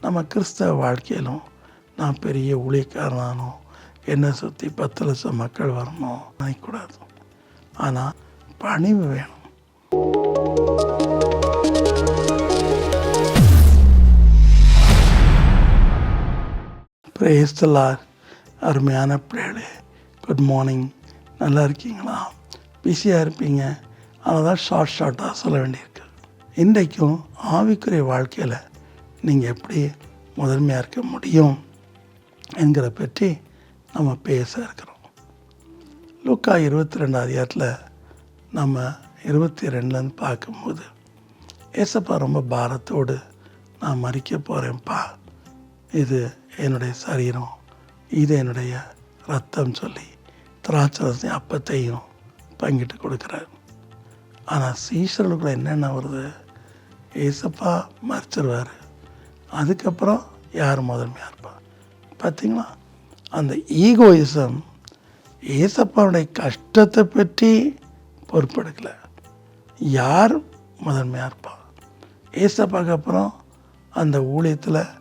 நம்ம கிறிஸ்தவ வாழ்க்கையிலும் நான் பெரிய ஊழியக்காரனானோ என்னை சுற்றி 10 லட்சம் மக்கள் வரணும் நினைக்கக்கூடாது. ஆனால் பணிவு வேணும். Praise the Lord. அருமையான பிள்ளைகளே, குட் மார்னிங். நல்லா இருக்கீங்களா? பிஸியாக இருப்பீங்க, அதனால தான் ஷார்ட்டாக சொல்ல வேண்டியிருக்கு. இன்றைக்கும் ஆவிக்குரிய வாழ்க்கையில் நீங்கள் எப்படி முதன்மையாக இருக்க முடியும் என்கிற பற்றி நம்ம பேச இருக்கிறோம். லூக்கா 22 அதிகாரத்தில் நம்ம 22 பார்க்கும்போது ஏசப்பா ரொம்ப பாரத்தோடு, நான் மரிக்க போகிறேன்ப்பா, இது என்னுடைய சரீரம், இது என்னுடைய ரத்தம் சொல்லி திராட்சரசையும் அப்பத்தையும் பங்கிட்டு கொடுக்குறார். ஆனால் சீஷர்களுக்குள்ள என்னென்ன வருது? ஏசப்பா மறிச்சிருவார், அதுக்கப்புறம் யார் முதன்மையாக இருப்பா? பார்த்தீங்களா? அந்த ஈகோயிசம் ஏசப்பாவுடைய கஷ்டத்தை பற்றி பொறுப்பெடுக்கலை. யார் முதன்மையாக இருப்பா? ஏசப்பாக்கு அப்புறம் அந்த ஊழியத்தில்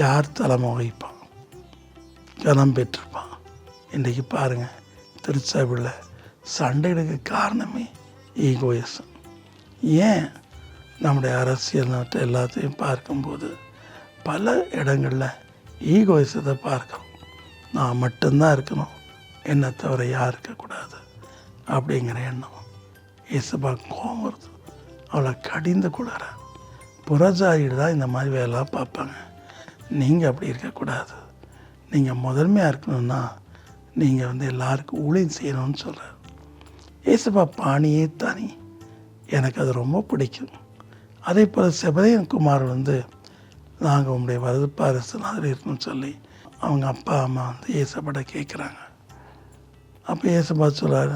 யார் தலைமை வகிப்பான், கனம் பெற்றிருப்பான்? இன்றைக்கி பாருங்கள், திருச்சபையில் சண்டைகளுக்கு காரணமே ஈகோயிசம். ஏன்? நம்முடைய அரசியல் நாட்டு எல்லாத்தையும் பார்க்கும்போது பல இடங்களில் ஈகோயிசத்தை பார்க்குறோம். நான் மட்டும்தான் இருக்கணும், என்னை தவிர யார் இருக்கக்கூடாது அப்படிங்கிற எண்ணம். ஏசப்பா கோபம் வருது, அவளை கடிந்து கொள்கிறார். புறஜாதிகள் தான் இந்த மாதிரி வேலைலாம் பார்ப்பாங்க, நீங்கள் அப்படி இருக்கக்கூடாது, நீங்கள் முதன்மையாக இருக்கணும்னா நீங்கள் எல்லாருக்கும் ஊழியம் செய்யணும்னு சொல்கிறார். ஏசப்பா பாணியே தனி, எனக்கு அது ரொம்ப பிடிக்கும். அதே போல் செபதேயன் குமார் நாங்கள் உங்களுடைய வலதுபாரசனாக இருக்கணும்னு சொல்லி அவங்க அப்பா அம்மா ஏசப்பாட்ட கேட்குறாங்க. அப்போ ஏசப்பா சொல்கிறார்,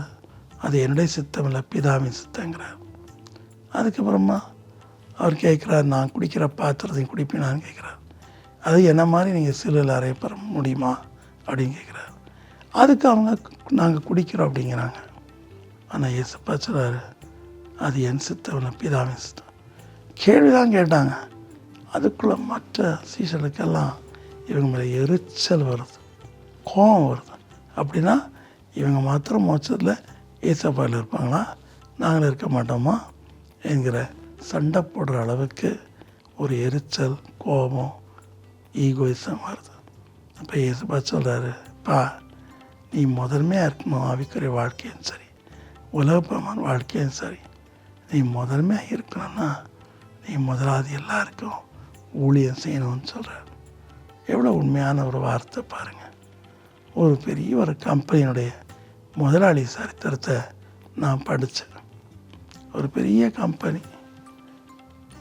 அது என்னுடைய சித்தம் இல்லை, பிதாவின் சித்தங்கிறார். அதுக்கப்புறமா அவர் கேட்குறார், நான் குடிக்கிற பாத்திரத்தையும் குடிப்பீனான்னு கேட்குறார். அது என்ன மாதிரி நீங்கள் சிலுவையில் அறையப்பட முடியுமா அப்படின்னு கேட்குறாரு. அதுக்கு அவங்க நாங்கள் குடிக்கிறோம் அப்படிங்கிறாங்க. ஆனால் ஏசப்பா சொல்கிறாரு, அது என் சித்தம் இல்லை, பிதாவின் சித்தம். கேள்விதான் கேட்டாங்க. அதுக்குள்ளே மற்ற சீசர்களுக்கெல்லாம் இவங்க மேலே எரிச்சல் வருது, கோபம் வருது. அப்படின்னா இவங்க மாத்திரம் மோட்சத்தில் ஏசப்பாவில் இருப்பாங்களா, நாங்கள் இருக்க மாட்டோமா என்கிற சண்டை போடுற அளவுக்கு ஒரு எரிச்சல், கோபம், ஈகோயிசம் வருது. அப்போ ஏசப்பா சொல்கிறாரு, பா, நீ முதன்மையாக இருக்கணும். ஆவிக்குரிய வாழ்க்கையும் சரி, உலகப்பமான வாழ்க்கையும் சரி, நீ முதன்மையாக இருக்கணும்னா நீ முதலாவது எல்லாருக்கும் ஊழியம் செய்யணும்னு சொல்கிறார். எவ்வளோ உண்மையான ஒரு வார்த்தை பாருங்கள். ஒரு பெரிய ஒரு கம்பெனியினுடைய முதலாளி சரித்திரத்தை நான் படித்தேன். ஒரு பெரிய கம்பெனி.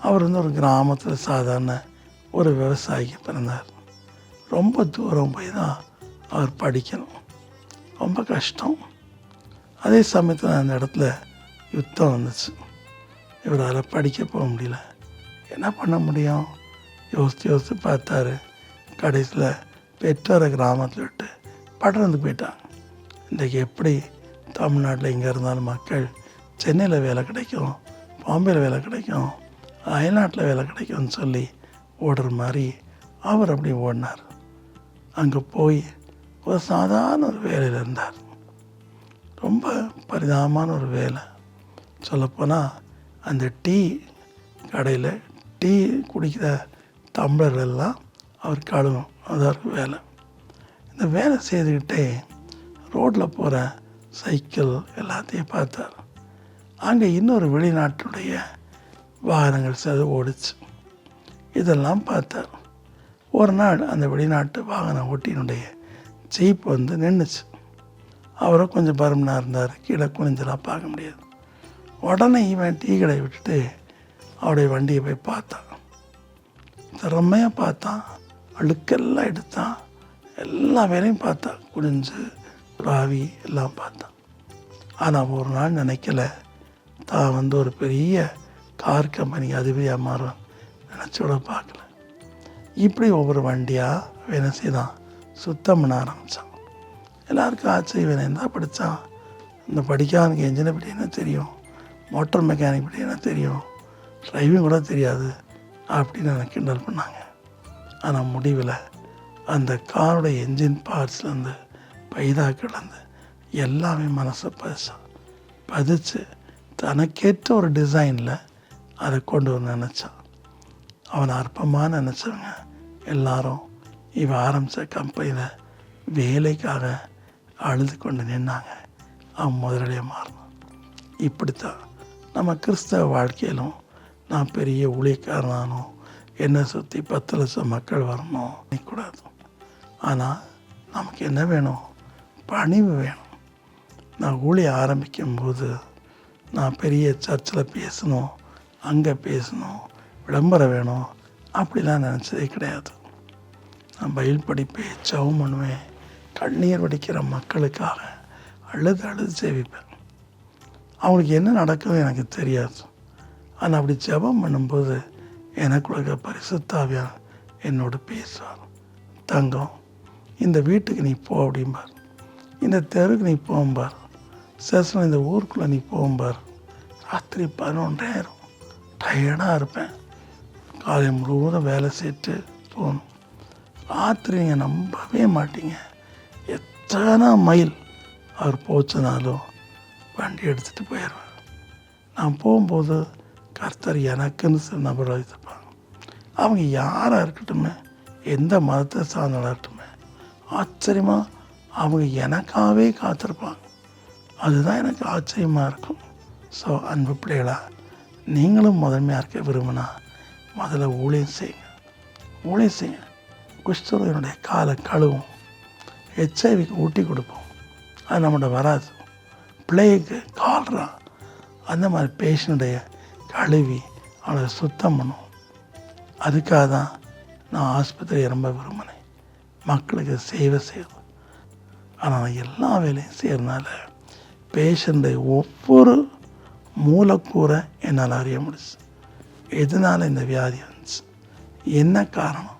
அவர் ஒரு கிராமத்தில் சாதாரண ஒரு விவசாயிக்கு பிறந்தார். ரொம்ப தூரம் போய் தான் அவர் படிக்கணும், ரொம்ப கஷ்டம். அதே சமயத்தில் அந்த இடத்துல யுத்தம் வந்துச்சு. இவரால் படிக்க போக முடியல. என்ன பண்ண முடியும்? யோசித்து பார்த்தாரு. கடைசியில் பெற்றோரை கிராமத்தில் விட்டு பட்டணத்துக்கு போயிட்டாங்க. இன்றைக்கி எப்படி தமிழ்நாட்டில் எங்கே இருந்தாலும் மக்கள் சென்னையில் வேலை கிடைக்கும், பாம்பேயில் வேலை கிடைக்கும், அயல்நாட்டில் வேலை கிடைக்கும்னு சொல்லி ஓடுற மாதிரி அவர் அப்படி ஓடினார். அங்கே போய் ஒரு சாதாரண ஒரு வேலையில் இருந்தார். ரொம்ப பரிதாபமான ஒரு வேலை. சொல்லப்போனால் அந்த டீ கடையில் டீ குடிக்கிற டம்ளர்களெல்லாம் அவர் கழுவும், அதான் வேலை. இந்த வேலை செய்துக்கிட்டே ரோட்டில் போகிற சைக்கிள் எல்லாத்தையும் பார்த்தார். அங்கே இன்னொரு வெளிநாட்டுடைய வாகனங்கள் சேர்ந்து ஓடிச்சு. இதெல்லாம் பார்த்தார். ஒரு நாள் அந்த வெளிநாட்டு வாகன ஓட்டினுடைய ஜீப் நின்றுச்சு. அவரும் கொஞ்சம் பருமனாக இருந்தார், கீழே குனிஞ்செல்லாம் பார்க்க முடியாது. உடனே இவன் டீ கடை விட்டுட்டு அவருடைய வண்டியை போய் பார்த்தான். திறமையாக பார்த்தான், அழுக்கெல்லாம் எடுத்தான், எல்லா வேலையும் பார்த்தான், குனிஞ்சு ராவி எல்லாம் பார்த்தான். ஆனால் ஒரு நாள் நினைக்கல தான் ஒரு பெரிய கார் கம்பெனி அதிபதியாக மாறும் நினச்சோட பார்க்கல. இப்படி ஒவ்வொரு வண்டியாக வேலை செய்தான், சுத்தம் பண்ண ஆரம்பித்தான். எல்லாருக்கும் ஆச்சரியம், இவன் என்ன படித்தான்? இந்த படிக்காதவனுக்கு என்ஜினை பற்றி என்ன தெரியும், மோட்டர் மெக்கானிக் பற்றி என்ன தெரியும், டிரைவிங் கூட தெரியாது அப்படின்னு எனக்கு கிண்டல் பண்ணாங்க. ஆனால் முடிவில் அந்த காருடைய என்ஜின் பார்ட்ஸ்லேருந்து பைதாக்கள்லேருந்து எல்லாமே மனசை பதிச்சு தனக்கேற்ற ஒரு டிசைனில் அதை கொண்டு வர நினச்சான். அவனை அற்பமாக நினச்சவங்க எல்லாரும் இவன் ஆரம்பித்த கம்பெனியில் வேலைக்காக அழுது கொண்டு நின்னாங்க. அவன் முதலாளியாக மாறினான். இப்படித்தான் நம்ம கிறிஸ்தவ வாழ்க்கையிலும் நான் பெரிய ஊழியக்காரனானோ என்னை சுற்றி 10 லட்சம் மக்கள் வரணும் நினைக்கூடாது. ஆனால் நமக்கு என்ன வேணும்? பணிவு வேணும். நான் ஊழியம் ஆரம்பிக்கும்போது நான் பெரிய சர்ச்சில் பேசணும், அங்கே பேசணும், விளம்பரம் வேணும் அப்படிலாம் நினச்சதே கிடையாது. நான் பைபிள் படிப்பேன், ஜெபம் பண்ணுவேன், கண்ணீர் வடிக்கிற மக்களுக்காக அழுது சேவிப்பேன். அவங்களுக்கு என்ன நடக்குதுன்னு எனக்கு தெரியாது. ஆனால் அப்படி ஜெபம் பண்ணும்போது எனக்குள்ள பரிசுத்த ஆவியானவர் என்னோடு பேசுவார். தங்கம், இந்த வீட்டுக்கு நீ போ அப்படிம்பார், இந்த தெருவுக்கு நீ போகும்பார், சேஷன் இந்த ஊருக்குள்ளே நீ போகும்பார். ராத்திரி 11 டயர்டாக இருப்பேன். காலை முழுவதும் வேலை செய்துட்டு போகணும். ராத்திரி நீங்கள் நம்பவே மாட்டீங்க, எத்தனை மைல் அவர் போச்சுனாலும் வண்டி எடுத்துகிட்டு போயிடுவேன். நான் போகும்போது கர்த்தர் எனக்குன்னு சில நபர் வைத்திருப்பாங்க. அவங்க யாராக இருக்கட்டுமே, எந்த மதத்தை சார்ந்தவர்களாக இருக்கட்டுமே, ஆச்சரியமாக அவங்க எனக்காகவே காத்திருப்பாங்க. அதுதான் எனக்கு ஆச்சரியமாக இருக்கும். ஸோ அன்பு பிள்ளைகளா, நீங்களும் முதன்மையாக இருக்க விரும்பினா முதல்ல ஊழியம் செய்யுங்க. ஊழியம் செய்யுங்க. குஷ்டரோகனுடைய காலை கழுவும், ஹெச்ஐவிக்கு ஊட்டி கொடுப்போம், அது நம்மகிட்ட வராது. பிள்ளைக்கு கால்ரா அந்த மாதிரி பேஷண்டைய கழுவி அவனை சுத்தம் பண்ணுவோம். அதுக்காக தான் நான் ஆஸ்பத்திரியை ரொம்ப விரும்பினேன், மக்களுக்கு சேவை செய்வது. ஆனால் எல்லா வேலையும் செய்கிறதுனால பேஷண்ட்டை ஒவ்வொரு மூலக்கூறை என்னால் அறிய முடிச்சு. எதனால் இந்த வியாதி வந்துச்சு, என்ன காரணம்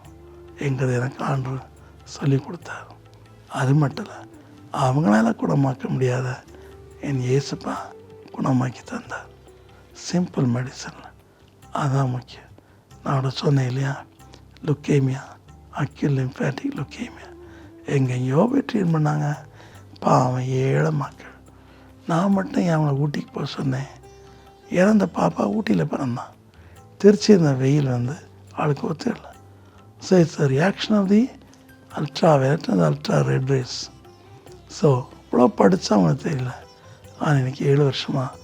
என்கிறது எனக்கு ஆண்டு சொல்லி கொடுத்தார். அது மட்டும் இல்லை, அவங்களால குணமாக்க முடியாத என் இயேசுப்பா குணமாக்கி தந்தார். சிம்பிள் மெடிசனில் அதுதான் முக்கியம். நான் சொன்னேன் இல்லையா, லுக்கேமியா, அக்யூட் லிம்ஃபேட்டிக் லுக்கேமியா எங்கெங்கேயோ போய் ட்ரீட் பண்ணாங்க. பாவம் ஏழை மக்கள். நான் மட்டும் அவனை ஊட்டிக்கு போக சொன்னேன். இறந்த பாப்பா ஊட்டியில் பிறந்தான். திருச்சி இருந்த வெயில் ஆளுக்கு ஒத்துடல. So it's a reaction of the ultra violet and ultra red rays. So இவ்வளோ படித்தா அவனுக்கு தெரியல. ஆனால் எனக்கு 7 வருஷமாக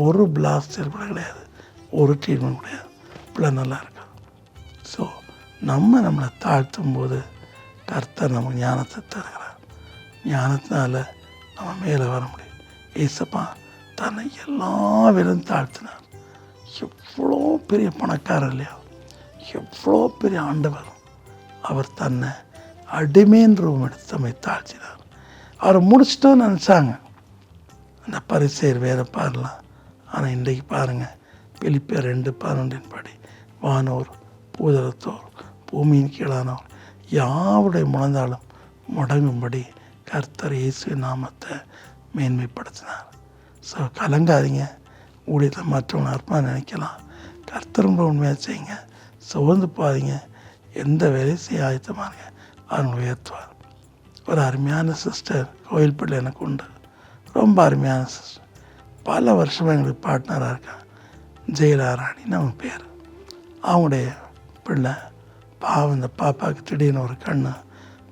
ஒரு பிளாஸ்ட் ஏற்பட கிடையாது, ஒரு ட்ரீட்மெண்ட் கிடையாது. இப்படிலாம் நல்லா இருக்கு. ஸோ நம்மளை தாழ்த்தும் போது கர்த்தர் நமக்கு ஞானத்தை தருகிறார். ஞானத்தினால நம்ம மேலே வர முடியும். ஏசப்பா தன்னை எல்லா விதம் தாழ்த்தினார். எவ்வளோ பெரிய பணக்காரர் இல்லையா, எவ்வளோ பெரிய ஆண்டவர். அவர் தன்னை அடிமையின் ரூபம் எடுத்து தம்மை தாழ்த்தினார். அவரை முடிச்சிட்டோன்னு நினச்சாங்க அந்த பரிசேயர் வேற பாடலாம். ஆனால் இன்றைக்கு பாருங்கள், பிலிப்பியர் 2:11 படி வானோர் பூதலத்தோர் பூமியின் கீழானோர் யாருடைய முழந்தாலும் முடங்கும்படி கர்த்தர் இயேசுவின் நாமத்தை மேன்மைப்படுத்தினார். ஸோ கலங்காதீங்க. ஊழியத்தில் மற்றவங்க அற்பமாக நினைக்கலாம். கர்த்தருங்க உண்மையாக செய்யுங்க. சோர்ந்து போகாதீங்க. எந்த வேலையும் செய்ய ஆயத்தமாங்க, அவங்க உயர்த்துவார். ஒரு அருமையான சிஸ்டர் கோயில்பட்டில் எனக்கு உண்டு. ரொம்ப அருமையான சிஸ்டர். பல வருஷமாக எங்களுக்கு பார்ட்னராக இருக்காங்க. ஜெயலராணின்னு அவங்க பேர். அவங்களுடைய பிள்ளை பாவம், இந்த பாப்பாவுக்கு திடீர்னு ஒரு கண்ணு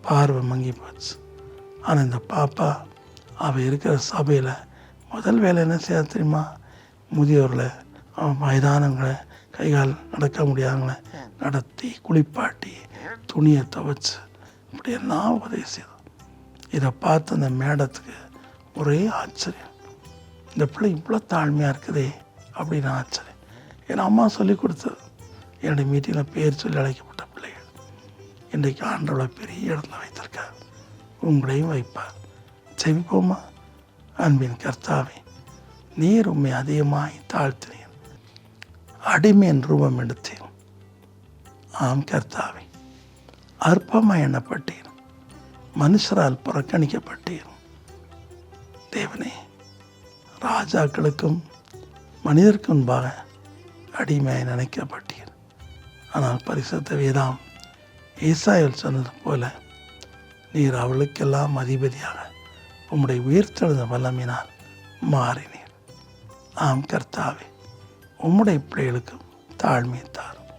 பார்வை மங்கி போச்சு. ஆனால் இந்த பாப்பா அவள் இருக்கிற சபையில் முதல் வேலை என்ன செய்ய தெரியுமா, முதியோர்களை, வயதானவங்களை, கைகால் நடக்க முடியாதவங்களை நடத்தி குளிப்பாட்டி துணியை துவைச்சு இப்படியெல்லாம் உதவி செய்தோம். இதை பார்த்து அந்த மேடத்துக்கு ஒரே ஆச்சரியம், இந்த பிள்ளை இவ்வளோ தாழ்மையாக இருக்குதே அப்படின்னு ஆச்சரியம். ஏன்னா அம்மா சொல்லி கொடுத்தது. என்னுடைய மீட்டிங்கில் பேர் சொல்லி அழைக்கப்பட்ட பிள்ளைகள் இன்றைக்கு ஆண்டவரை பெரிய இடத்துல வைத்திருக்கார். உங்களையும் வைப்பார். செவிப்போமா? அன்பின் கர்த்தாவே, நீர் உண்மை அதிகமாய் தாழ்த்தினீர், அடிமையின் ரூபம் எடுத்தீர். ஆம் கர்த்தாவே, அற்பமாய் எண்ணப்பட்டீர், மனுஷரால் புறக்கணிக்கப்பட்டீர். தேவனே, ராஜாக்களுக்கும் மனிதருக்கு முன்பாக அடிமையாய் நினைக்கப்பட்டீர். ஆனால் பரிசுத்த வேதம் ஏசாயால் சொன்னது போல நீர் அவளுக்கெல்லாம் அதிபதியாக உம்முடைய உயிர்த்தெழுந்த வல்லமினால் மாறினீர். ஆம் கர்த்தாவே, உம்முடைய பிள்ளைகளுக்கும் தாழ்மையை தாரும்.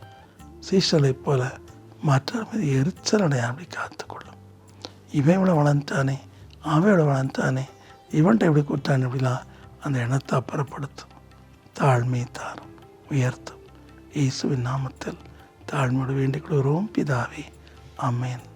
சீசலைப் போல மற்ற மீது எரிச்சல் அடையாமடி காத்துக்கொள்ளும். இவன் இவ்வளோ வளர்ந்துட்டானே, அவன் இவ்வளோ வளர்ந்துட்டானே, இவன்கிட்ட இப்படி கூட்டான் இப்படிலாம் அந்த எண்ணத்தை அப்புறப்படுத்தும். தாழ்மையை தாரும், உயர்த்தும். இயேசுவின் நாமத்தில் தாழ்மையோடு வேண்டிக் கொள்கிறோம் பிதாவே. ஆமென்.